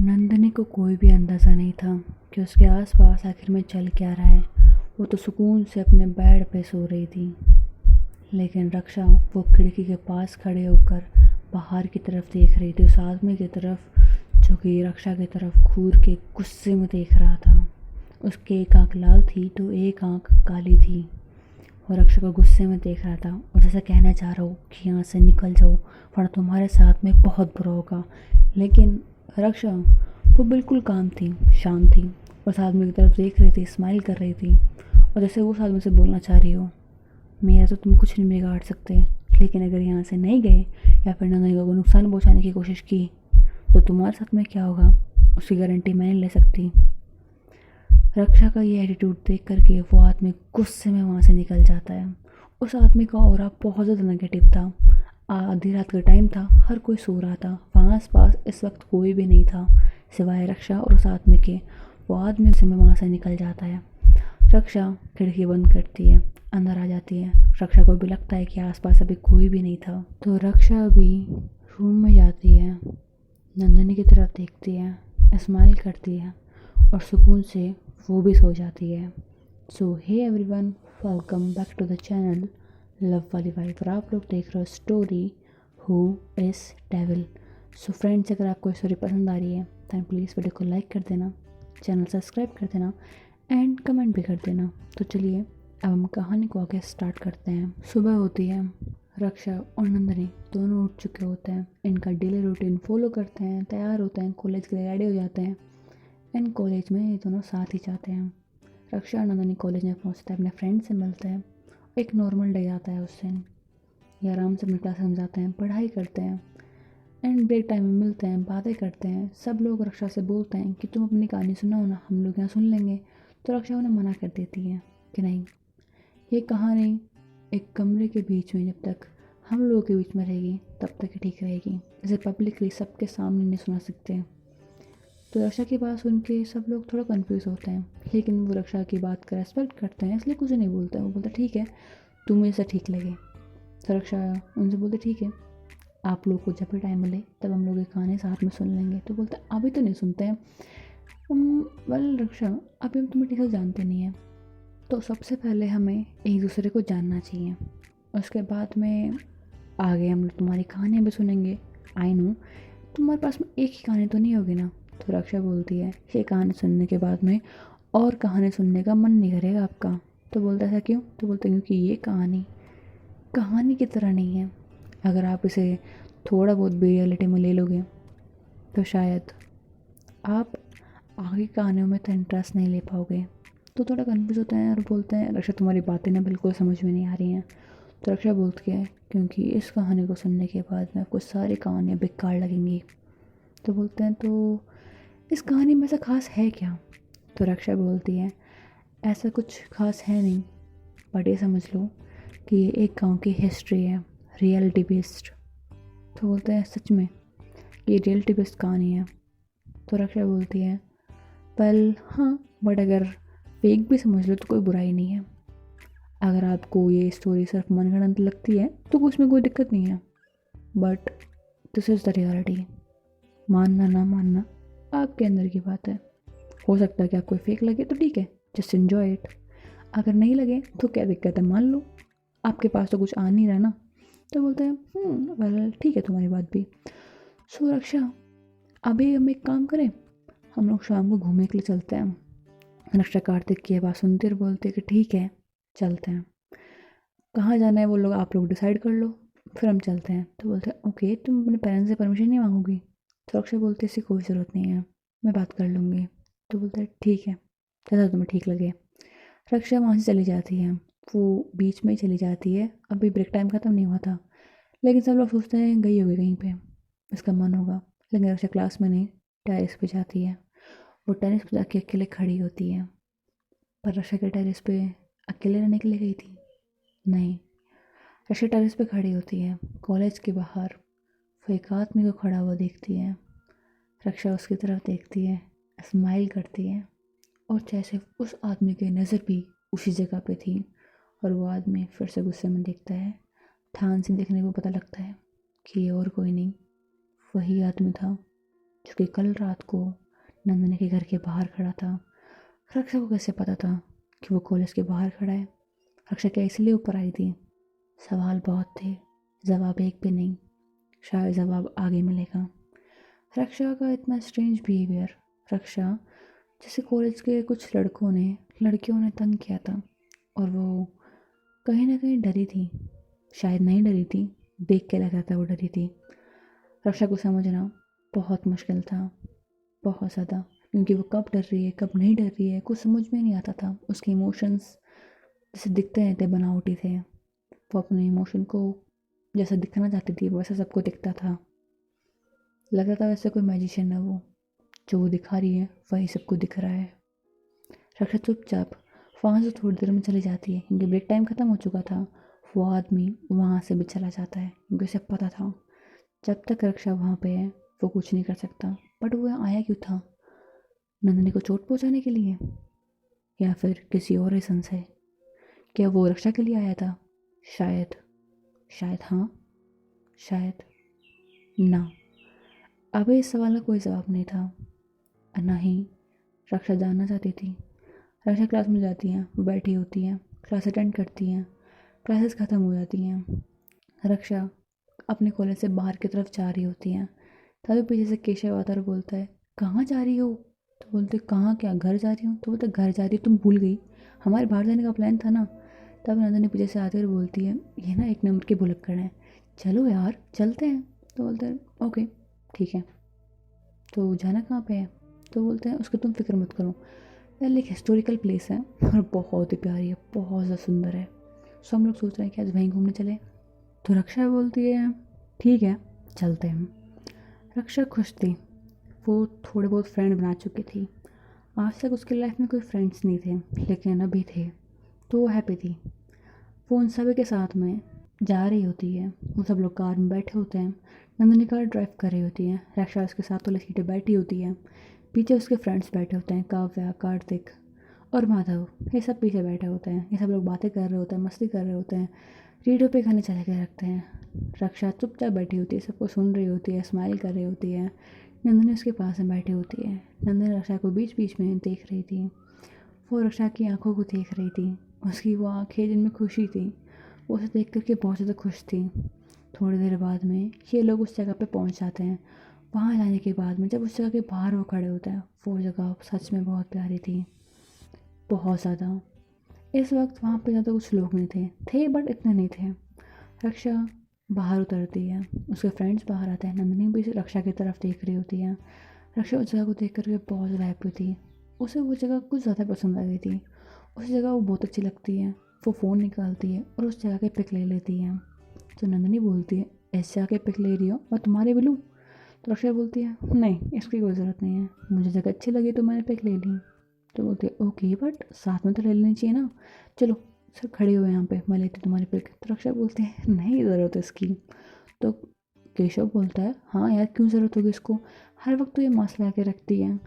नंदिनी को कोई भी अंदाज़ा नहीं था कि उसके आसपास आखिर में चल क्या रहा है। वो तो सुकून से अपने बेड पे सो रही थी, लेकिन रक्षा वो खिड़की के पास खड़े होकर बाहर की तरफ देख रही थी, उस आदमी की तरफ जो कि रक्षा की तरफ घूर के गुस्से में देख रहा था। उसकी एक आंख लाल थी तो एक आंख काली थी और रक्षा को गुस्से में देख रहा था और जैसे कहना चाह रहा हो कि यहाँ से निकल जाओ वरना तुम्हारे साथ में बहुत बुरा होगा। लेकिन रक्षा वो बिल्कुल काम थी, शांत थी, उस आदमी की तरफ देख रही थी, स्माइल कर रही थी और जैसे वो उस आदमी से बोलना चाह रही हो, मेरा तो तुम कुछ नहीं बिगाड़ सकते, लेकिन अगर यहाँ से नहीं गए या फिर नंदनी को नुकसान पहुँचाने की कोशिश की तो तुम्हारे साथ में क्या होगा उसकी गारंटी मैं नहीं ले सकती। रक्षा का ये एटीट्यूड देख करके वो आदमी गुस्से में वहाँ से निकल जाता है। उस आदमी का ऑरा बहुत ज़्यादा नेगेटिव था। आधी रात का टाइम था, हर कोई सो रहा था, वहाँ आस पास इस वक्त कोई भी नहीं था सिवाय रक्षा और उस आदमी के। वो आदमी गुस्से में वहाँ से निकल जाता है। रक्षा खिड़की बंद करती है, अंदर आ जाती है। रक्षा को भी लगता है कि आसपास अभी कोई भी नहीं था, तो रक्षा अभी रूम में जाती है, नंदिनी की तरफ देखती है, स्माइल करती है और सुकून से वो भी सो जाती है। So hey everyone, welcome back to the channel love वाली वाइफ और आप लोग देख रहे हो story who is devil. So friends, अगर आपको स्टोरी पसंद आ रही है तो प्लीज़ वीडियो को लाइक कर देना, चैनल सब्सक्राइब कर देना एंड कमेंट भी कर देना। तो चलिए अब हम कहानी को आगे स्टार्ट करते हैं। सुबह होती है, रक्षा और नंदिनी दोनों उठ चुके होते हैं, इनका डेली रूटीन फॉलो करते हैं, तैयार होते हैं, कॉलेज के लिए रेडी हो जाते हैं। एंड कॉलेज में ये दोनों साथ ही जाते हैं। रक्षा और नंदिनी कॉलेज में पहुंचते हैं, अपने फ्रेंड से मिलते हैं। एक नॉर्मल डे जाता है उस दिन, ये आराम से अपनी क्लास में जाते हैं, पढ़ाई करते हैं एंड ब्रेक टाइम में मिलते हैं, बातें करते हैं। सब लोग रक्षा से बोलते हैं कि तुम अपनी कहानी सुनाओ ना, हम लोग यहाँ सुन लेंगे। तो रक्षा उन्हें मना कर देती है कि नहीं, ये कहानी एक कमरे के बीच में जब तक हम लोगों के बीच में रहेगी तब तक ही ठीक रहेगी, इसे पब्लिकली सबके सामने नहीं सुना सकते। तो रक्षा की बात सुन के सब लोग थोड़ा कंफ्यूज होते हैं, लेकिन वो रक्षा की बात का रेस्पेक्ट करते हैं, इसलिए कुछ नहीं बोलते हैं। वो बोलते ठीक है, तुम्हें ऐसा ठीक लगे। तो रक्षा उनसे बोलते ठीक है, आप लोग को जब भी टाइम मिले तब हम लोग ये कहानी साथ में सुन लेंगे। तो बोलते अभी तो नहीं सुनते हैं हम। वेल रक्षा, अभी हम तुम्हें ठीक से जानते नहीं हैं, तो सबसे पहले हमें एक दूसरे को जानना चाहिए, उसके बाद में आगे हम लोग तुम्हारी कहानियाँ भी सुनेंगे। आई नो तुम्हारे पास में एक ही कहानी तो नहीं होगी ना। तो रक्षा बोलती है ये कहानी सुनने के बाद में और कहानी सुनने का मन नहीं करेगा आपका। तो बोलता है क्यों? तो बोलते हैं क्योंकि ये कहानी कहानी की तरह नहीं है। अगर आप इसे थोड़ा बहुत भी रियलिटी में ले लोगे तो शायद आप आगे कहानियों में तो इंटरेस्ट नहीं ले पाओगे। तो थोड़ा कन्फ्यूज होते हैं और बोलते हैं रक्षा तुम्हारी बातें ना बिल्कुल समझ में नहीं आ रही हैं। तो रक्षा बोलती है क्योंकि इस कहानी को सुनने के बाद में आपको सारी कहानियाँ बेकार लगेंगी। तो बोलते हैं तो इस कहानी में ऐसा खास है क्या? तो रक्षा बोलती है ऐसा कुछ खास है नहीं, बट ये समझ लो कि ये एक गांव की हिस्ट्री है, रियलिटी बेस्ड। तो बोलते हैं सच में ये रियलिटी बेस्ड कहानी है? तो रक्षा बोलती है वेल हाँ, बट अगर फेक भी समझ लो तो कोई बुराई नहीं है। अगर आपको ये स्टोरी सिर्फ मनगढ़ंत लगती है तो उसमें कोई दिक्कत नहीं है, but this is the reality. मानना ना मानना आपके अंदर की बात है। हो सकता है कि आपको फेक लगे तो ठीक है, जस्ट एन्जॉय इट। अगर नहीं लगे तो क्या दिक्कत है, मान लो, आपके पास तो कुछ आ नहीं रहा ना। तो बोलते हैं वेल ठीक है तुम्हारी बात भी। सो रक्षा, अभी हम एक काम करें, हम लोग शाम को घूमने के लिए चलते हैं। रक्षा कार्तिक की बात सुनते और बोलते कि ठीक है चलते हैं। कहाँ जाना है वो लोग आप लोग डिसाइड कर लो, फिर हम चलते हैं। तो बोलते हैं ओके, तुम अपने पेरेंट्स से परमिशन नहीं मांगोगी? तो रक्षा बोलती है इसकी कोई ज़रूरत नहीं है, मैं बात कर लूँगी। तो बोलते हैं ठीक है, जैसा तुम्हें ठीक लगे। रक्षा वहाँ से चली जाती है, वो बीच में ही चली जाती है, अभी ब्रेक टाइम ख़त्म नहीं हुआ था। लेकिन सब लोग सोचते हैं गई होगी कहीं पे, इसका मन होगा। लेकिन रक्षा क्लास में नहीं, टेरेस पे जाती है। वो टेरेस पे जाके अकेले खड़ी होती है। पर रक्षा के टेरेस पे अकेले रहने के लिए गई थी? नहीं, रक्षा टेरेस पे खड़ी होती है, कॉलेज के बाहर वो एक आदमी को खड़ा हुआ देखती है। रक्षा उसकी तरफ देखती है, स्माइल करती है और जैसे उस आदमी की नज़र भी उसी जगह पे थी और वो आदमी फिर से गुस्से में देखता है। ध्यान से देखने को पता लगता है कि ये और कोई नहीं, वही आदमी था क्योंकि कल रात को नंदनी के घर के बाहर खड़ा था। रक्षा को कैसे पता था कि वो कॉलेज के बाहर खड़ा है? रक्षा क्या इसलिए ऊपर आई थी? सवाल बहुत थे, जवाब एक भी नहीं। शायद जवाब आगे मिलेगा। रक्षा का इतना स्ट्रेंज बिहेवियर, रक्षा जैसे कॉलेज के कुछ लड़कियों ने तंग किया था और वो कहीं ना कहीं डरी थी। शायद नहीं डरी थी, देख के लगा था वो डरी थी। रक्षा को समझना बहुत मुश्किल था, बहुत ज़्यादा, क्योंकि वो कब डर रही है कब नहीं डर रही है कुछ समझ में नहीं आता था। उसके इमोशंस जैसे दिखते नहीं थे, बनावटी थे। वो अपने इमोशन को जैसा दिखना चाहती थी वैसा सबको दिखता था। लगता था वैसे कोई मैजिशियन है वो, जो वो दिखा रही है वही सबको दिख रहा है। रक्षा चुपचाप वहाँ से थोड़ी देर में चली जाती है, क्योंकि ब्रेक टाइम ख़त्म हो चुका था। वो आदमी वहाँ से भी चला जाता है, क्योंकि उसे पता था जब तक रक्षा वहाँ पे है वो कुछ नहीं कर सकता। बट वो यहाँ आया क्यों था? नंदिनी को चोट पहुँचाने के लिए, या फिर किसी और रीज़न से? क्या वो रक्षा के लिए आया था? शायद, शायद हाँ, शायद ना। अभी इस सवाल का कोई जवाब नहीं था, ना ही रक्षा जानना चाहती थी। रक्षा क्लास में जाती हैं, वो बैठी होती हैं, क्लास अटेंड करती हैं, क्लासेस ख़त्म हो जाती हैं। रक्षा अपने कॉलेज से बाहर की तरफ जा रही होती हैं, तभी पीछे से केशव आता और बोलता है, कहाँ जा रही हो? तो बोलते, कहाँ क्या, घर जा रही हूँ। तो बोलते, घर जा रही हो? तुम भूल गई, हमारे बाहर जाने का प्लान था ना। तब नंदनी पीछे से आती और बोलती है, ये ना 1 नंबर की भुलक्कड़ है, चलो यार चलते हैं। तो बोलते हैं ओके ठीक है। तो जाना कहाँ पे है? तो बोलते हैं उसकी तुम फिक्र मत करो, पहले एक हिस्टोरिकल प्लेस है और बहुत ही प्यारी है, बहुत ज़्यादा सुंदर है। सो हम लोग सोच रहे हैं कि आज वहीं घूमने चले। तो रक्षा बोलती है ठीक है चलते हैं। रक्षा खुश थी, वो थोड़े बहुत फ्रेंड बना चुकी थी। आज तक उसकी लाइफ में कोई फ्रेंड्स नहीं थे, लेकिन अभी थे, तो वो हैप्पी थी। वो उन सभी के साथ में जा रही होती है, वो सब लोग कार में बैठे होते हैं। नंदिनी कार ड्राइव कर रही होती है, रक्षा उसके साथ वाले सीटें बैठी होती है। पीछे उसके फ्रेंड्स बैठे होते हैं, काव्या, कार्तिक और माधव, ये सब पीछे बैठे होते हैं। ये सब लोग बातें कर रहे होते हैं, मस्ती कर रहे होते हैं, रेडियो पे गाने चला के रखते हैं। रक्षा चुपचाप बैठी होती है, सबको सुन रही होती है, स्माइल कर रही होती है। नंदिनी उसके पास में बैठी होती है। नंदिनी रक्षा को बीच बीच में देख रही थी, वो रक्षा की आंखों को देख रही थी। उसकी वो आंखें जिनमें खुशी थी, वो उसे देख करके बहुत ज़्यादा खुश थी। थोड़ी देर बाद में ये लोग उस जगह पे पहुंच जाते हैं। वहाँ जाने के बाद में जब उस जगह के बाहर वो खड़े होते हैं, वो जगह सच में बहुत प्यारी थी, बहुत ज़्यादा। इस वक्त वहाँ पे ज़्यादा कुछ लोग नहीं थे बट इतने नहीं थे। रक्षा बाहर उतरती है, उसके फ्रेंड्स बाहर आते हैं, नंदिनी भी रक्षा की तरफ देख रही होती है। रक्षा उस जगह को देख करके बहुत ज़्यादा हैप्पी थी, उसे वो जगह कुछ ज़्यादा पसंद आ गई थी। उस जगह वो बहुत अच्छी लगती है। वो फ़ोन निकालती है और उस जगह के पिक ले लेती है। तो नंदिनी बोलती है, इस जगह के पिक ले रही हो, मैं तुम्हारे भी लूँ? तो रक्षा बोलती है, नहीं इसकी कोई ज़रूरत नहीं है, मुझे जगह अच्छी लगी तो मैंने पिक ले ली। तो बोलती है ओके बट साथ में तो ले लेनी चाहिए ना, चलो सर खड़े हुए यहाँ पे, मैं लेती हूँ तुम्हारी पिक। तो रक्षा बोलते हैं नहीं ज़रूरत है इसकी। तो केशव बोलता है, हाँ यार क्यों ज़रूरत होगी इसको, हर वक्त तो ये मास्क लगा के रखती है,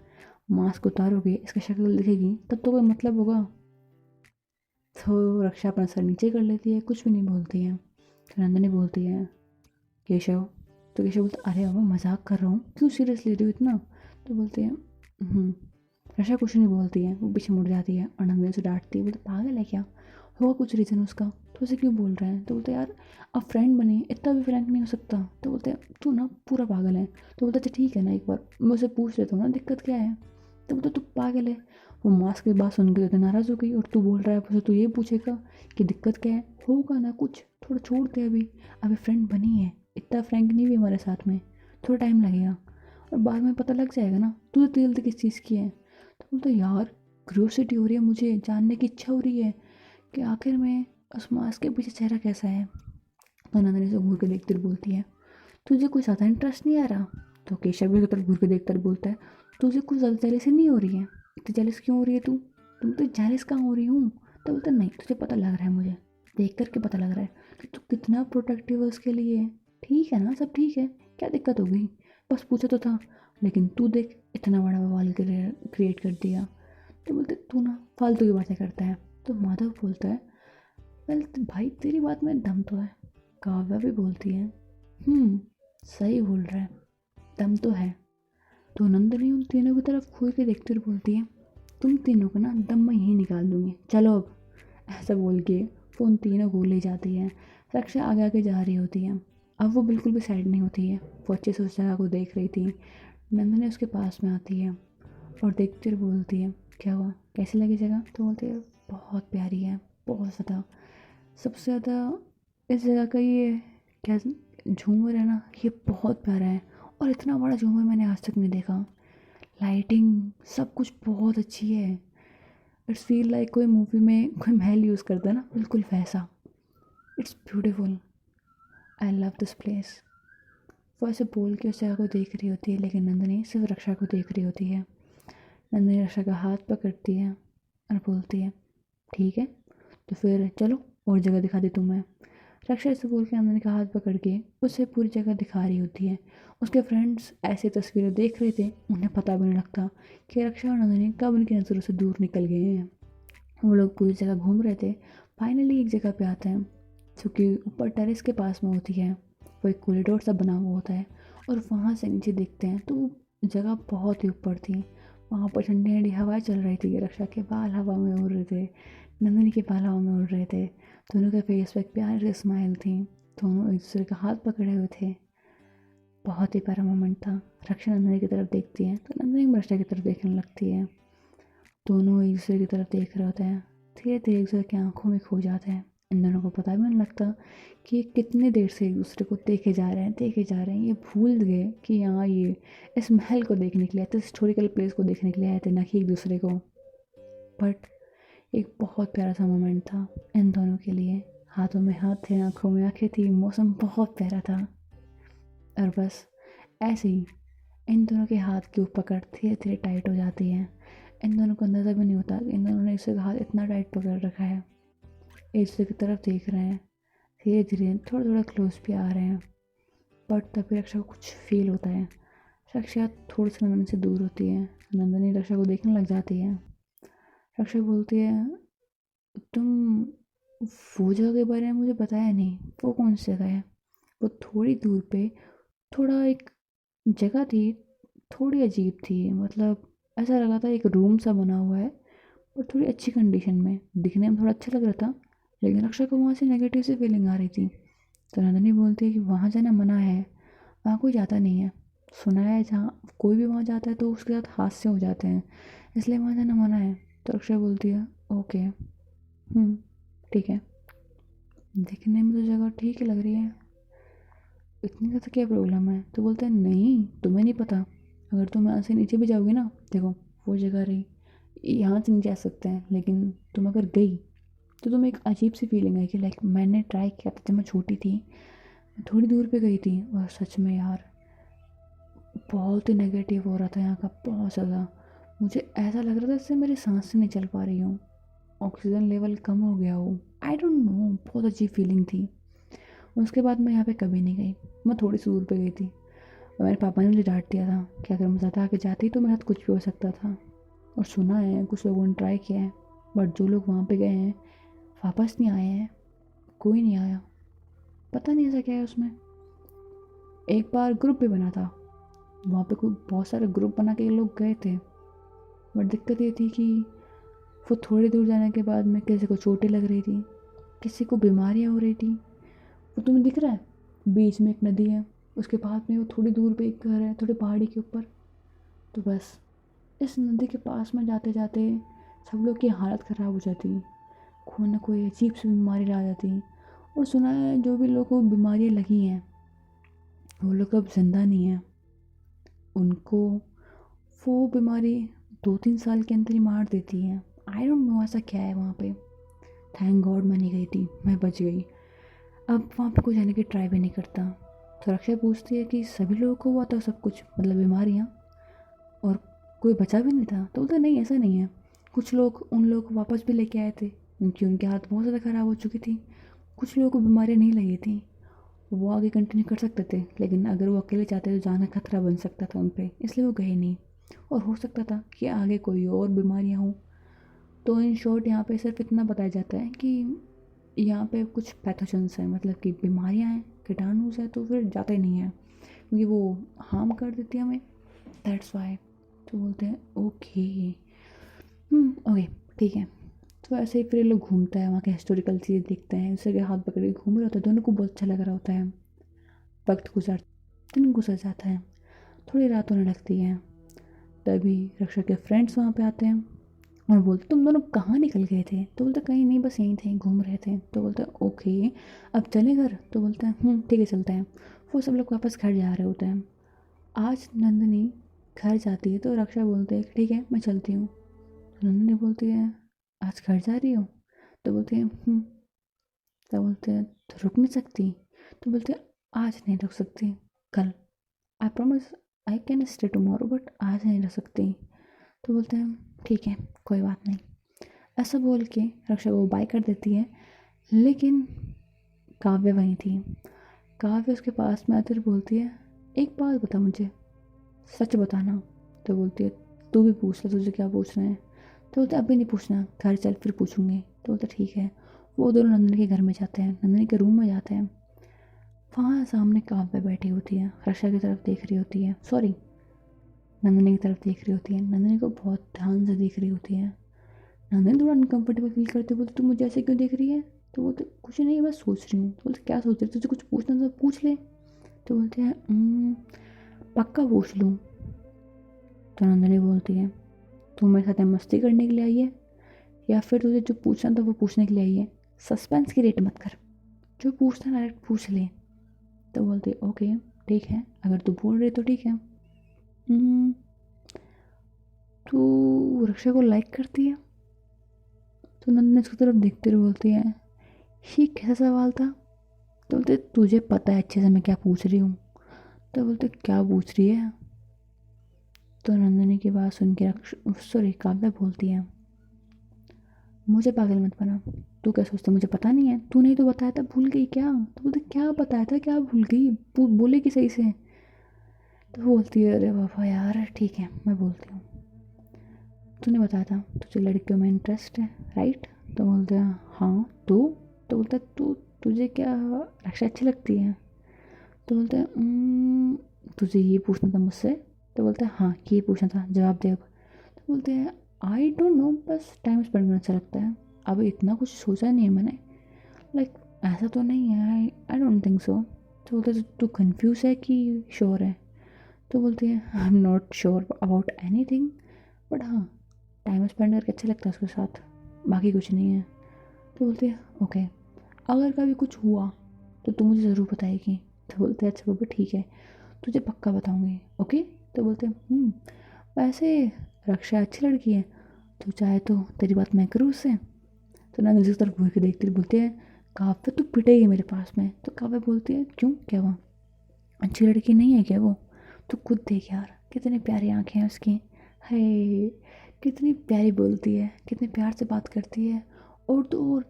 मास्क उतारोगे इसका शक्ल दिखेगी तब तो कोई मतलब होगा। तो रक्षा अपना सर नीचे कर लेती है, कुछ भी नहीं बोलती है। तो नंदिनी बोलती है, केशव। तो केशव बोलता, अरे बाबा मजाक कर रहा हूँ, क्यों सीरियस ले रही हो इतना? तो बोलती है रक्षा कुछ नहीं बोलती है, वो पीछे मुड़ जाती है और नंदिनी से डांटती है, बोलते पागल है क्या, होगा कुछ रीज़न उसका, तो उसे क्यों बोल रहा है? तो बोलते यार अब फ्रेंड बने, इतना भी फ्रेंक नहीं हो सकता। तो बोलते तू ना पूरा पागल है। तो बोलते अच्छा ठीक है ना, एक बार मैं उसे पूछ लेता हूँ ना दिक्कत क्या है। तो बोलते तू पागल है। वो मास्क की बात सुन के तो नाराज़ हो गई, और तू बोल रहा है उसे, तू ये पूछेगा कि दिक्कत क्या है, होगा ना कुछ, थोड़ा छोड़ दे अभी, अभी फ्रेंड बनी है, इतना फ्रेंक नहीं भी हमारे साथ में, थोड़ा टाइम लगेगा और बाद में पता लग जाएगा ना तुझे तेल किस चीज़ की है। तो बोलते यार क्यूरियोसिटी हो रही है, मुझे जानने की इच्छा हो रही है कि आखिर में उस मास्क के पीछे चेहरा कैसा है। तो नंदिनी से घूर के देखते हुए बोलती है, तुझे कुछ ज़्यादा इंटरेस्ट नहीं आ रहा? तो केशव भी तरफ घूर के देखता हुए बोलता है, तुझे कुछ ज़्यादा जेलसी नहीं हो रही है? इतनी जेलस क्यों हो रही है तू? तुम तो जेलस कहाँ हो रही हूँ? तो बोलता नहीं तुझे पता लग रहा है, मुझे देख करके पता लग रहा है कि तू कितना प्रोटेक्टिव है उसके लिए। ठीक है ना, सब ठीक है, क्या दिक्कत हो गई, बस पूछा तो था, लेकिन तू देख इतना बड़ा बवाल क्रिएट कर दिया। तो बोलते तू ना फालतू की बातें करता है। तो माधव बोलता है, वेल भाई तेरी बात में दम तो है। काव्या भी बोलती है, सही बोल रहा है, दम तो है। तो नंदिनी उन तीनों की तरफ खोल के देखती और बोलती है, तुम तीनों को ना दम में यहीं निकाल दूंगी, चलो अब। ऐसा बोल के वो उन तीनों को ले जाती है। रक्षा आगे आगे जा रही होती है। अब वो बिल्कुल भी साइड नहीं होती है, वो अच्छे से उस जगह को देख रही थी। नंदिनी उसके पास में आती है और देखती और बोलती है, क्या हुआ, कैसी लगी जगह? तो बोलती है, बहुत प्यारी है, बहुत ज़्यादा। सबसे ज़्यादा इस जगह का ये क्या झूमर है ना, ये बहुत प्यारा है। और इतना बड़ा झूमर मैंने आज तक नहीं देखा। लाइटिंग सब कुछ बहुत अच्छी है। इट्स फील लाइक कोई मूवी में कोई महल यूज़ करता है ना, बिल्कुल वैसा। It's beautiful, I love this place. वो ऐसे बोल के उस जगह को देख रही होती है, लेकिन नंदिनी सिर्फ रक्षा को देख रही होती है। नंदिनी रक्षा का हाथ पकड़ती है और बोलती है, ठीक है, तो फिर चलो और जगह दिखा दी तुम्हें। रक्षा ऐसे बोल के नंदिनी का हाथ पकड़ के उसे पूरी जगह दिखा रही होती है। उसके फ्रेंड्स ऐसी तस्वीरें देख रहे थे, उन्हें पता भी नहीं लगता कि रक्षा और नंदिनी कब उनकी नज़रों से दूर निकल गए हैं। वो लोग पूरी जगह घूम रहे थे। फाइनली एक जगह पे आते हैं जो कि ऊपर टेरेस के पास में होती है। वो एक कॉरिडोर सा बना हुआ होता है और वहाँ से नीचे देखते हैं तो वो जगह बहुत ही ऊपर थी। वहाँ पर ठंडी ठंडी हवाएं चल रही थी। रक्षा के बाल हवा में उड़ रहे थे, नंदिनी के बाल हवा में उड़ रहे थे। दोनों के फेस पे एक प्यारी सी स्माइल थी। दोनों एक दूसरे का हाथ पकड़े हुए थे। बहुत ही प्यारा मोमेंट था। रक्षा नंदिनी की तरफ देखती है तो नंदिनी भी रक्षा की तरफ देखने लगती है। दोनों एक दूसरे की तरफ देख रहे होते हैं। धीरे धीरे एक दूसरे की आंखों में खो जाते हैं। इन दोनों को पता भी नहीं लगता कि ये कितनी देर से एक दूसरे को देखे जा रहे हैं, देखे जा रहे हैं। ये भूल गए कि यहाँ ये इस महल को देखने के लिए आए थे, हिस्टोरिकल प्लेस को देखने के लिए आए थे, ना कि एक दूसरे को। बट एक बहुत प्यारा सा मोमेंट था इन दोनों के लिए। हाथों में हाथ थे, आंखों में आंखें थी, मौसम बहुत प्यारा था। और बस ऐसे ही इन दोनों के हाथ की पकड़ धीरे धीरे टाइट हो जाती है। इन दोनों को अंदाज़ा भी नहीं होता कि इन दोनों ने एक दूसरे का हाथ इतना टाइट पकड़ रखा है। एक दूसरे की तरफ देख रहे हैं, धीरे धीरे थोड़ा थोड़ा क्लोज भी आ रहे हैं। बट तभी रक्षा को कुछ फील होता है। रक्षा थोड़ी सी नंदनी से दूर होती है। नंदनी रक्षा को देखने लग जाती है। रक्षा बोलती है, तुम वो जगह के बारे में मुझे बताया नहीं, वो कौन सी जगह है? वो थोड़ी दूर पे थोड़ा एक जगह थी, थोड़ी अजीब थी। मतलब ऐसा लगा था एक रूम सा बना हुआ है और थोड़ी अच्छी कंडीशन में, दिखने में थोड़ा अच्छा लग रहा था। लेकिन रक्षा को वहाँ से नेगेटिव सी फीलिंग आ रही थी। तो नंदिनी बोलती है कि वहाँ जाना मना है, वहाँ कोई जाता नहीं है। सुना है जहाँ कोई भी वहाँ जाता है तो उसके साथ हादसे हो जाते हैं, इसलिए वहाँ जाना मना है। तो रक्षा बोलती है, ओके, ठीक है, दिखने में तो जगह ठीक ही लग रही है, इतनी ज़्यादा क्या प्रॉब्लम है? तो बोलता है, नहीं तुम्हें नहीं पता, अगर तुम यहाँ से नीचे भी जाओगे ना, देखो वो जगह रही, यहाँ से नीचे आ सकते हैं, लेकिन तुम अगर गई तो तुम्हें एक अजीब सी फीलिंग है कि लाइक मैंने ट्राई किया था जब मैं छोटी थी, मैं थोड़ी दूर पे गई थी और सच में यार बहुत ही नेगेटिव हो रहा था यहाँ का, बहुत ज़्यादा। मुझे ऐसा लग रहा था जैसे मेरी सांसें नहीं चल पा रही हूँ, ऑक्सीजन लेवल कम हो गया हो, आई डोंट नो, बहुत अजीब फीलिंग थी। उसके बाद मैं यहाँ पे कभी नहीं गई। मैं थोड़ी सी दूर पे गई थी और मेरे पापा ने मुझे डांट दिया था कि अगर मैं ज़्यादा आगे जाती तो मेरे साथ कुछ भी हो सकता था। और सुना है कुछ लोगों ने ट्राई किया है, बट जो लोग वहाँ पे गए हैं वापस नहीं आए हैं, कोई नहीं आया। पता नहीं ऐसा क्या है उसमें। एक बार ग्रुप भी बना था वहाँ पे, कोई बहुत सारे ग्रुप बना के लोग गए थे। बट दिक्कत ये थी कि वो थोड़ी दूर जाने के बाद में किसी को चोटें लग रही थी, किसी को बीमारियाँ हो रही थी। वो तुम्हें दिख रहा है, बीच में एक नदी है, उसके बाद में वो थोड़ी दूर पे एक घर है, थोड़ी पहाड़ी के ऊपर। तो बस इस नदी के पास में जाते जाते सब लोग की हालत ख़राब हो जाती, कोई ना कोई अजीब सी बीमारी आ जाती। और सुना है जो भी लोगों को बीमारियाँ लगी हैं वो लोग अब जिंदा नहीं हैं, उनको वो बीमारी 2-3 साल के अंदर ही मार देती है। आई डोंट नो ऐसा क्या है वहाँ पे। थैंक गॉड मैं नहीं गई थी, मैं बच गई। अब वहाँ पे कोई जाने की ट्राई भी नहीं करता। तो रक्षा पूछती है कि सभी लोगों को हुआ था सब कुछ, मतलब बीमारियाँ, और कोई बचा भी नहीं था? तो बोलता नहीं ऐसा नहीं है, कुछ लोग उन लोगों को वापस भी लेके आए थे क्योंकि उनकी हालत बहुत ज़्यादा ख़राब हो चुकी थी। कुछ लोगों को बीमारियाँ नहीं लगी थी, वो आगे कंटिन्यू कर सकते थे, लेकिन अगर वो अकेले चाहते तो जाना खतरा बन सकता था उन पर, इसलिए वो गए नहीं। और हो सकता था कि आगे कोई और बीमारियाँ हों। तो इन शॉर्ट यहाँ पे सिर्फ इतना बताया जाता है कि यहाँ पे कुछ पैथोजेंस हैं, मतलब कि बीमारियाँ हैं, कीटाणुस हैं, तो फिर जाता ही नहीं है क्योंकि वो हार्म कर देती है हमें। That's why. तो बोलते हैं ओके, ओके ठीक है। तो ऐसे ही फिर ये लोग घूमता है, वहाँ के हिस्टोरिकल चीज़ें देखते हैं, दूसरे के हाथ पकड़ के घूम रहे होते हैं, दोनों को बहुत अच्छा लग रहा होता है। वक्त गुजर दिन गुजर जाता है, थोड़ी रात होने लगती है। तभी रक्षा के फ्रेंड्स वहाँ पे आते हैं और बोलते तुम दोनों कहाँ निकल गए थे? तो बोलते कहीं नहीं, बस यहीं थे, घूम रहे थे। तो बोलते हैं ओके, अब चले घर? तो बोलते हैं ठीक है चलते हैं। वो सब लोग वापस घर जा रहे होते हैं। आज नंदिनी घर जाती है तो रक्षा बोलते हैं ठीक है मैं चलती हूँ। तो नंदिनी बोलती है आज घर जा रही हो? तो बोलती है तो बोलते हैं तो रुक नहीं सकती? तो बोलते हैं आज नहीं रुक सकती, कल, I promise I can stay tomorrow, but आज नहीं रह सकती। तो बोलते हैं ठीक है कोई बात नहीं। ऐसा बोल के रक्षा को बाय कर देती है। लेकिन काव्य वहीं थी। काव्य उसके पास में आकर बोलती है एक बात बता मुझे, सच बताना। तो बोलती है तू भी पूछ ले, तुझे क्या पूछना है? तो बोलते अभी नहीं पूछना, घर चल फिर पूछूंगी। तो बोलते ठीक है। वो दोनों नंदिनी के घर में जाते हैं, नंदिनी के रूम में जाते हैं। वहाँ सामने काव्य बैठी होती है, रक्षा की तरफ देख रही होती है, सॉरी नंदिनी की तरफ देख रही होती है। नंदिनी को बहुत ध्यान से देख रही होती है। नंदिनी थोड़ा अनकंफर्टेबल फील करते बोलते तुम मुझे ऐसे क्यों देख रही है? तो बोलते कुछ नहीं बस सोच रही हूँ। तो बोलते क्या सोच रही है, तुझे कुछ पूछना तो पूछ ले। तो बोलते हैं पक्का पूछ लूँ? तो नंदिनी बोलती है तू मेरे साथ मस्ती करने के लिए आई है या फिर तुझे जो पूछना था वो पूछने के लिए आई है? सस्पेंस की रेट मत कर, जो पूछना डायरेक्ट पूछ ले। तो बोलती है ओके ठीक है, अगर तू बोल रही तो ठीक है। तू रक्षा को लाइक करती है? तो नंदिनी उसकी तरफ देखते हुए बोलती है ये कैसा सवाल था? तो बोलते तुझे पता है अच्छे से मैं क्या पूछ रही हूँ। तो बोलते क्या पूछ रही है? तो नंदिनी की बात सुन के सॉरी काव्या बोलती है मुझे पागल मत बना, तू क्या सोचता मुझे पता नहीं है? तूने ही तो बताया था, भूल गई क्या? तो बोलते क्या बताया था, क्या भूल गई, बोलेगी सही से। तो बोलती है अरे बाबा यार ठीक है मैं बोलती हूँ। तूने बताया था तुझे लड़कियों में इंटरेस्ट है, राइट? तो बोलते हैं हाँ तो बोलता है तू तुझे क्या रक्षा अच्छी लगती है? तो बोलते हैं तुझे ये पूछना था मुझसे? तो बोलते हैं हाँ ये पूछना था, जवाब दे अब। तो बोलते हैं आई डोंट नो, बस टाइम स्पेंड करना अच्छा लगता है, अब इतना कुछ सोचा नहीं है मैंने, लाइक ऐसा तो नहीं है, आई डोंट थिंक सो। तो बोलते तू कंफ्यूज है कि श्योर है? तो बोलती है I am not sure about any thing, but हाँ टाइम स्पेंड करके अच्छा लगता है उसके साथ, बाकी कुछ नहीं है। तो बोलती है ओके, अगर कभी कुछ हुआ तो तू मुझे ज़रूर बताएगी। तो बोलते हैं अच्छा बाबा ठीक है, तुझे पक्का बताऊंगी, ओके? तो बोलते हैं वैसे रक्षा अच्छी लड़की है, तो चाहे तो तेरी बात मैं करूँ उससे। तो नंदिनी उसकी तरफ घूर के देखती बोलती है काव्य तू पिटेगी मेरे पास में। तो काव्य बोलती है क्यों, क्या हुआ, अच्छी लड़की नहीं है क्या वो? तो खुद देख यार कितनी प्यारी आंखें हैं उसकी, है कितनी प्यारी बोलती है, कितने प्यार से बात करती है। और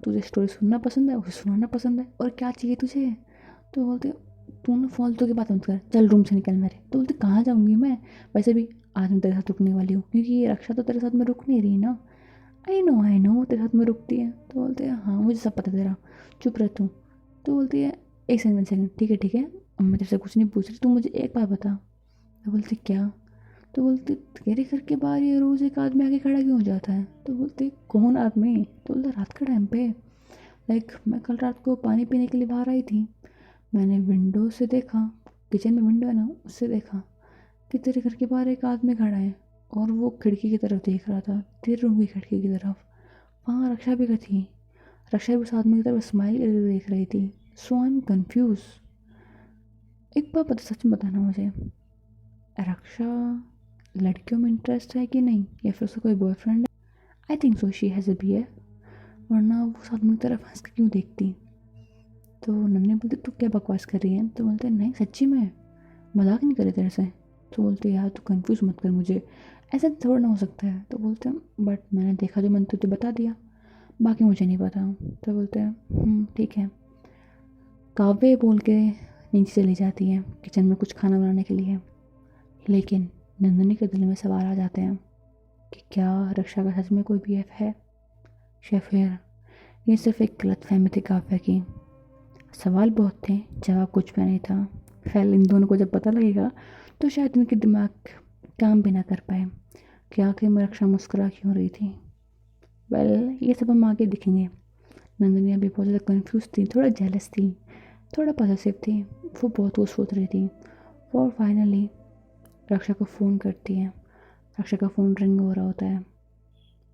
तुझे स्टोरी सुनना पसंद है, उसे सुनाना पसंद है, और क्या चाहिए तुझे? तो बोलते तू ना फालतू की बात मत कर, चल रूम से निकल मेरे। तो बोलते कहाँ जाऊँगी मैं, वैसे भी आज मैं तेरे साथ रुकने वाली हूँ, क्योंकि ये रक्षा तो तेरे साथ में रुक नहीं रही ना। आई नो तेरे साथ में रुकती है। तो बोलते हैं हाँ मुझे सब पता है तेरा, चुप रह तू। तो बोलती है एक सेकंड ठीक है अब मैं तेरे से कुछ नहीं पूछ रही, तू मुझे एक बात बता। तो बोलती क्या? तो बोलती तेरे घर के बाहर ये रोज़ एक आदमी आके खड़ा क्यों हो जाता है? तो बोलती कौन आदमी? तो बोलता रात के टाइम पे, लाइक मैं कल रात को पानी पीने के लिए बाहर आई थी, मैंने विंडो से देखा, किचन में विंडो है ना उससे देखा कि तेरे घर के बाहर एक आदमी खड़ा है, और वो खिड़की की तरफ देख रहा था, तेरे रूम की खिड़की की तरफ। वहाँ रक्षा भी थी, रक्षा भी उस आदमी की तरफ स्माइल करके देख रही थी। सो आई एम कन्फ्यूज, एक बार पता सच में बताना मुझे, रक्षा लड़कियों में इंटरेस्ट है कि नहीं, या फिर उसका कोई बॉयफ्रेंड है? I think so she has a bear, वरना वो उस आदमी की तरफ हंस के क्यों देखती? तो नन्हे बोलते तू क्या बकवास कर रही है? तो बोलते नहीं सच्ची में, मजाक नहीं करे तेरे से। तो बोलते यार तू कंफ्यूज मत कर मुझे, ऐसा थोड़ा ना हो सकता है। तो बोलते हैं बट मैंने देखा जो मैंने तुझे बता दिया, बाकी मुझे नहीं पता। तो बोलते हैं ठीक है। काव्य बोल के नीचे चली जाती है किचन में कुछ खाना बनाने के लिए। लेकिन नंदिनी के दिल में सवाल आ जाते हैं कि क्या रक्षा का सच में कोई बीएफ है, या फिर ये सिर्फ एक गलत फहमी थी काव्य की। सवाल बहुत थे, जवाब कुछ भी नहीं था। खैर इन दोनों को जब पता लगेगा तो शायद इनके दिमाग काम भी ना कर पाए कि आखिर में रक्षा मुस्कुरा क्यों रही थी। वेल, ये सब हम आगे दिखेंगे। नंदिनी अभी बहुत ज़्यादा कन्फ्यूज थी, थोड़ा जेलस थी, थोड़ा पॉसेसिव थी। वो बहुत कुछ सोच रही थी। और फाइनली रक्षा को फ़ोन करती है। रक्षा का फ़ोन रिंग हो रहा होता है,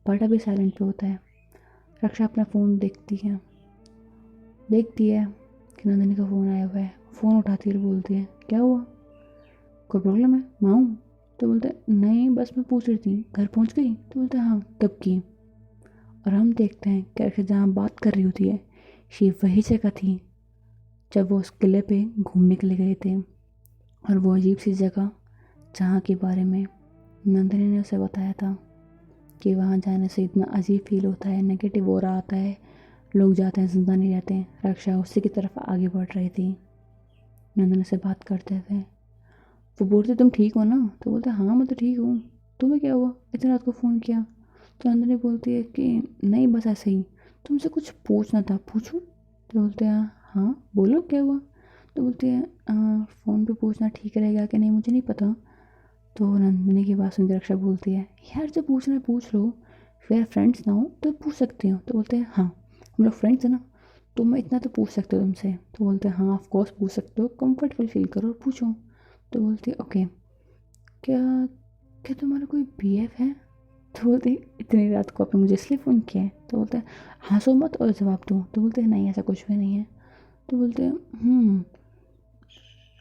बट अभी साइलेंट पे होता है। रक्षा अपना फ़ोन देखती है कि नंदिनी का फ़ोन आया हुआ है। फ़ोन उठाती है और बोलती है, क्या हुआ, कोई प्रॉब्लम है, मैं आऊँ? तो बोलते हैं, नहीं बस मैं पूछ रही थी घर पहुँच गई? तो बोलते हैं, हाँ, कब की? और हम देखते हैं कि रक्षा जहाँ बात कर रही होती है, ये वही जगह थी जब वो उस किले पे घूमने के लिए गए थे। और वो अजीब सी जगह जहाँ के बारे में नंदिनी ने उसे बताया था कि वहाँ जाने से इतना अजीब फील होता है, नेगेटिव ऑरा आता है, लोग जाते हैं जिंदा नहीं रहते हैं। रक्षा उसी की तरफ आगे बढ़ रही थी नंदिनी से बात करते हुए। वो बोलते, तुम ठीक हो ना? तो बोलते, हाँ मैं तो ठीक हूँ, तुम्हें क्या हुआ, इतनी रात को फ़ोन किया? तो नंदिनी बोलती है कि नहीं बस ऐसे ही, तुमसे कुछ पूछना था, पूछूं? तो बोलते हैं, हाँ बोलो क्या हुआ? तो बोलती है, फ़ोन पे पूछना ठीक रहेगा कि नहीं मुझे नहीं पता। तो नंदिनी की बात सुनकर रक्षा बोलती है, यार जब पूछना है पूछ लो, फिर फ्रेंड्स ना हो तो पूछ सकते हो। तो बोलते हैं, हाँ हम लोग फ्रेंड्स हैं ना, तो मैं इतना तो पूछ सकते हो तुमसे। तो बोलते हैं, हाँ ऑफ कोर्स पूछ सकते हो, कंफर्टेबल फील करो और पूछो। तो बोलती है, ओके, क्या क्या तुम्हारा कोई बीएफ है? तो बोलते हैं, इतनी रात को आपने मुझे इसलिए फ़ोन किया है? तो बोलते हैं, हंसो मत और जवाब दो। तो बोलते हैं, नहीं ऐसा कुछ भी नहीं है। तो बोलते हैं,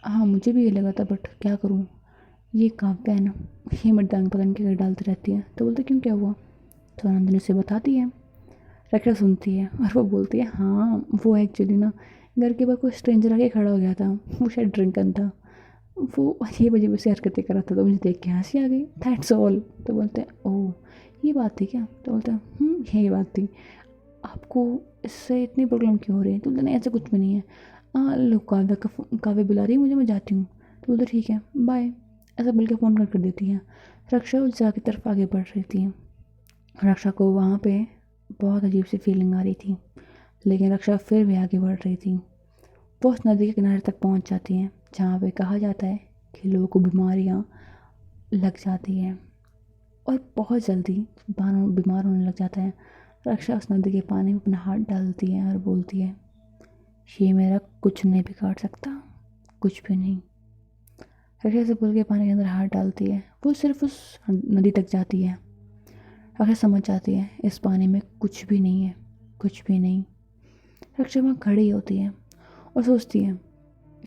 हाँ मुझे भी ये लगा था बट क्या करूँ, ये काव्या है ना, ये मेरे दिमाग में पता नहीं क्या डालती रहती है। तो बोलते, क्यों क्या हुआ? तो नंदिनी उसे बताती है। रक्षा सुनती है और वो बोलती है, हाँ वो एक्चुअली ना घर के बाहर कोई स्ट्रेंजर आके खड़ा हो गया था, वो शायद ड्रिंकन था, वो अजीब अजीब से हरकतें कर रहा था, तो मुझे देख के हंसी आ गई, दैट्स ऑल। तो बोलते हैं, ओह ये बात थी क्या? तो बोलते हैं, यही बात थी, आपको इससे इतनी प्रॉब्लम क्यों हो रही है? तो बोलते, नहीं ऐसा कुछ भी नहीं है। लो काव्य बुला रही है मुझे, मैं जाती हूँ। तो बोलते, ठीक है बाय, ऐसा बोल के फ़ोन कर देती है। रक्षा उस जगह की तरफ आगे बढ़ रही थी। रक्षा को वहाँ पे बहुत अजीब सी फीलिंग आ रही थी, लेकिन रक्षा फिर भी आगे बढ़ रही थी। वो उस नदी के किनारे तक पहुँच जाती हैं जहाँ पे कहा जाता है कि लोगों को बीमारियाँ लग जाती हैं और बहुत जल्दी बीमार होने लग जाता है। रक्षा उस नदी के पानी में अपना हाथ डालती है और बोलती है, ये मेरा कुछ नहीं बिगाड़ सकता, कुछ भी नहीं। रक्षा से बोल के पानी के अंदर हाथ डालती है। वो सिर्फ उस नदी तक जाती है। रक्षा समझ जाती है इस पानी में कुछ भी नहीं है, कुछ भी नहीं। रक्षा वहाँ खड़ी होती है और सोचती है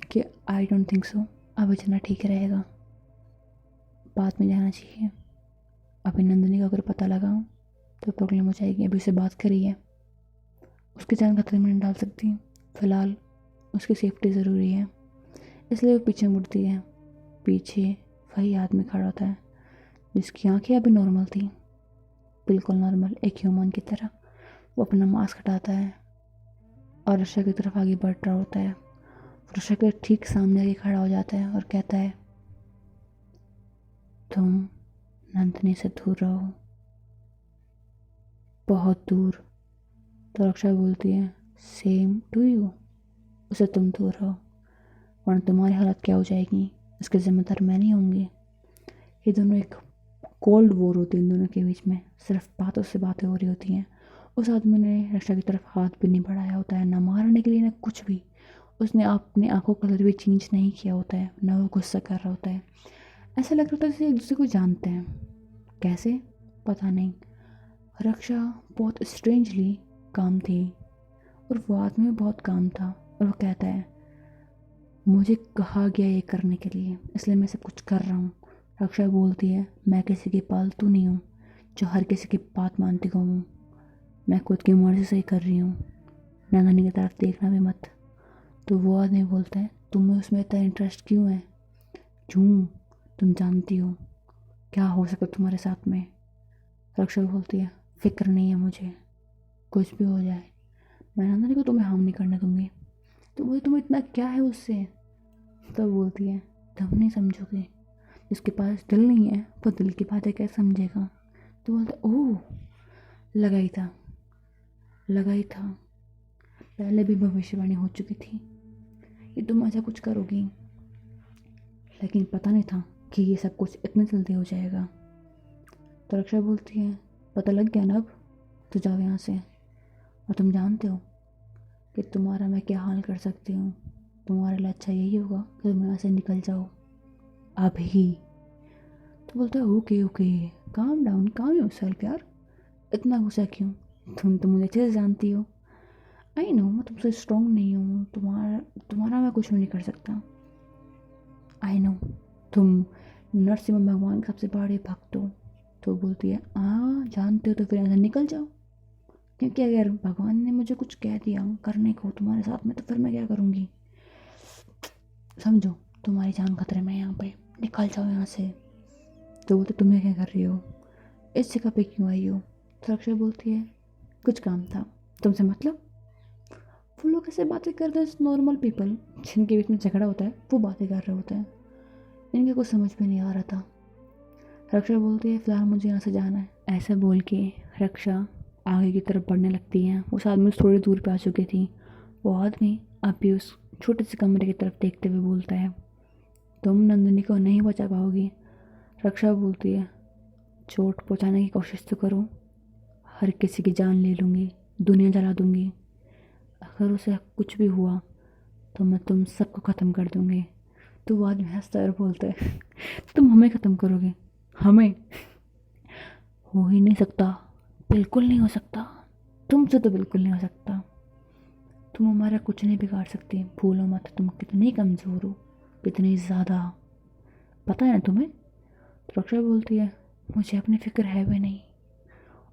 कि आई डोंट थिंक सो, अभी जाना ठीक रहेगा, बाद में जाना चाहिए। अभी नंदिनी का अगर पता लगा तो प्रॉब्लम हो जाएगी। अभी उसे बात करी है, उसकी जान खतरे में नहीं डाल सकती। फ़िलहाल उसकी सेफ्टी ज़रूरी है, इसलिए वो पीछे मुड़ती है। पीछे वही आदमी खड़ा होता है जिसकी आंखें अभी नॉर्मल थी, बिल्कुल नॉर्मल, एक ह्यूमन की तरह। वो अपना मास्क हटाता है और रक्षा की तरफ आगे बढ़ रहा होता है। रक्षा के ठीक सामने आके खड़ा हो जाता है और कहता है, तुम नंदिनी से दूर रहो, बहुत दूर। तो रक्षा बोलती है, सेम टू यू, उसे तुम दूर रहो वरना तुम्हारी हालत क्या हो जाएगी, इसके जिम्मेदार मैं नहीं होंगी। ये दोनों एक कोल्ड वॉर होती है इन दोनों के बीच में, सिर्फ बातों से बातें हो रही होती हैं। उस आदमी ने रक्षा की तरफ हाथ भी नहीं बढ़ाया होता है, ना मारने के लिए ना कुछ भी। उसने अपनी आंखों का कलर भी चेंज नहीं किया होता है, ना वो गुस्सा कर रहा होता है। ऐसा लग रहा था जैसे एक दूसरे को जानते हैं, कैसे पता नहीं। रक्षा बहुत स्ट्रेंजली काम थी और वो आदमी भी बहुत काम था। और वो कहता है, मुझे कहा गया ये करने के लिए, इसलिए मैं सब कुछ कर रहा हूँ। रक्षा बोलती है, मैं किसी की पालतू नहीं हूँ जो हर किसी की बात मानती हूँ, मैं खुद की मर्ज़ी से ही कर रही हूँ, नंदनी की तरफ देखना भी मत। तो वो आदमी बोलता है, तुम्हें उसमें इतना इंटरेस्ट क्यों है, क्यों, तुम जानती हो क्या हो सकता तुम्हारे साथ में? रक्षा बोलती है, फिक्र नहीं है मुझे, कुछ भी हो जाए मैं नंदनी को तुम्हें हार्म नहीं करने दूंगी। तो बोले, तुम्हें इतना क्या है उससे? तब बोलती है, तुम नहीं समझोगे, जिसके पास दिल नहीं है वो दिल की बातें कैसे समझेगा? तो बोलते, ओह लगा ही था, पहले भी भविष्यवाणी हो चुकी थी, ये तुम ऐसा कुछ करोगी, लेकिन पता नहीं था कि ये सब कुछ इतने जल्दी हो जाएगा। तो रक्षा बोलती है पता लग गया ना अब, तो जाओ यहाँ से, और तुम जानते हो कि तुम्हारा मैं क्या हाल कर सकती हूँ। तुम्हारे लिए अच्छा यही होगा कि तुम यहाँ से निकल जाओ अभी। तो बोलता है ओके ओके, काम डाउन, काम योरसेल्फ यार, इतना गुस्सा क्यों, तुम तो मुझे अच्छे से जानती हो। आई नो मैं तुमसे स्ट्रॉन्ग नहीं हूँ, तुम्हारा मैं कुछ भी नहीं कर सकता। आई नो तुम नरसिम्हा भगवान के सबसे बड़े भक्त हो। तो बोलती है हाँ जानते हो तो फिर यहाँ से निकल जाओ, क्योंकि अगर भगवान ने मुझे कुछ कह दिया करने को तुम्हारे साथ में तो फिर मैं क्या करूँगी, समझो तुम्हारी जान खतरे में है यहाँ पे, निकल जाओ यहाँ से। तो बोलते तुम्हें क्या कर रही हो, इस जगह पे क्यों आई हो। तो रक्षा बोलती है कुछ काम था तुमसे, मतलब। वो लोग ऐसे बातें करते हैं नॉर्मल पीपल, जिनके बीच में झगड़ा होता है वो बातें कर रहे होते हैं, इनके कुछ समझ में नहीं आ रहा था। रक्षा बोलती है फिलहाल मुझे यहाँ से जाना है। ऐसा बोल के रक्षा आगे की तरफ बढ़ने लगती है। उस आदमी से थोड़ी दूर पे आ चुकी थी। वो आदमी अब भी उस छोटे से कमरे की तरफ देखते हुए बोलता है तुम नंदिनी को नहीं बचा पाओगी। रक्षा बोलती है चोट पहुँचाने की कोशिश तो करो, हर किसी की जान ले लूँगी, दुनिया जला दूँगी, अगर उसे कुछ भी हुआ तो मैं तुम सबको ख़त्म कर दूँगी। तो वो आदमी हंसता है और बोलता है तुम हमें ख़त्म करोगे, हमें? हो ही नहीं सकता, बिल्कुल नहीं हो सकता, तुमसे तो बिल्कुल नहीं हो सकता, तुम हमारा कुछ नहीं बिगाड़ सकती, भूलो मत तुम कितनी कमज़ोर हो, कितनी ज़्यादा, पता है ना तुम्हें। तो रक्षा बोलती है मुझे अपनी फ़िक्र है भी नहीं,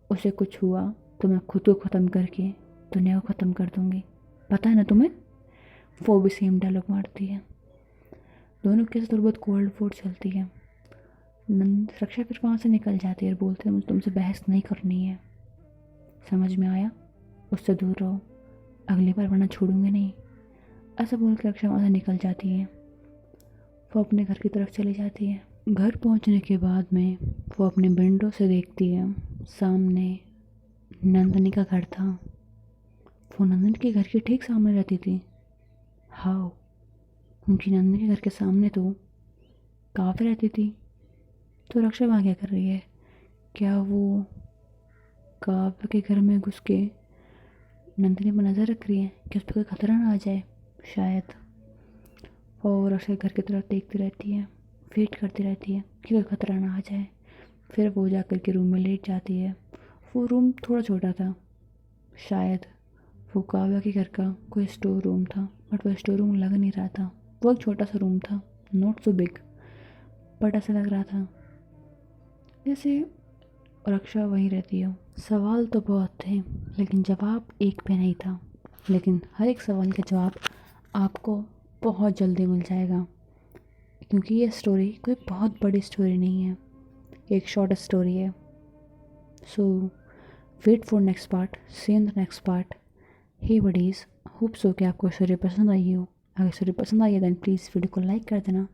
उसे कुछ हुआ तो मैं खुद को ख़त्म करके दुनिया को ख़त्म कर दूँगी, पता है ना तुम्हें। वो भी सेम डायलॉग मारती है, दोनों के साथ थोड़ी बहुत कोल्ड वॉर चलती है। रक्षा फिर वहाँ से निकल जाती है और बोलते हैं मुझे तुमसे बहस नहीं करनी है, समझ में आया, उससे दूर रहो, अगली बार वरना छोड़ूंगे नहीं। ऐसा बोल के रक्षा वहाँ से निकल जाती है। वो अपने घर की तरफ चली जाती है। घर पहुँचने के बाद में वो अपने विंडो से देखती है, सामने नंदिनी का घर था। वो नंदिनी के घर के ठीक सामने रहती थी। हाँ, उनकी नंदिनी के घर के सामने तो काव्य रहती थी। तो रक्षा वहाँ क्या कर रही है, क्या वो काव्य के घर में घुस के नंदिनी पर नज़र रख रही है कि उस पर कोई खतरा ना आ जाए, शायद। और रक्षा घर की तरफ देखती रहती है, वेट करती रहती है कि कोई खतरा ना आ जाए। फिर वो जाकर के रूम में लेट जाती है। वो रूम थोड़ा छोटा था, शायद वो काव्या के घर का कोई स्टोर रूम था, बट वो स्टोर रूम लग नहीं रहा था। वो एक छोटा सा रूम था, नॉट सो बिग, बट ऐसा लग रहा था जैसे रक्षा वहीं रहती है। सवाल तो बहुत थे लेकिन जवाब एक भी नहीं था, लेकिन हर एक सवाल का जवाब आपको बहुत जल्दी मिल जाएगा, क्योंकि ये स्टोरी कोई बहुत बड़ी स्टोरी नहीं है, एक शॉर्ट स्टोरी है। So wait for next part, see in the next part. Hey buddies, hope so कि आपको स्टोरी पसंद आई हो। अगर स्टोरी पसंद आई है देन प्लीज़ वीडियो को लाइक कर देना,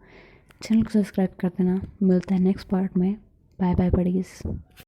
चैनल को सब्सक्राइब कर देना। मिलता है नेक्स्ट पार्ट में। Bye bye buddies.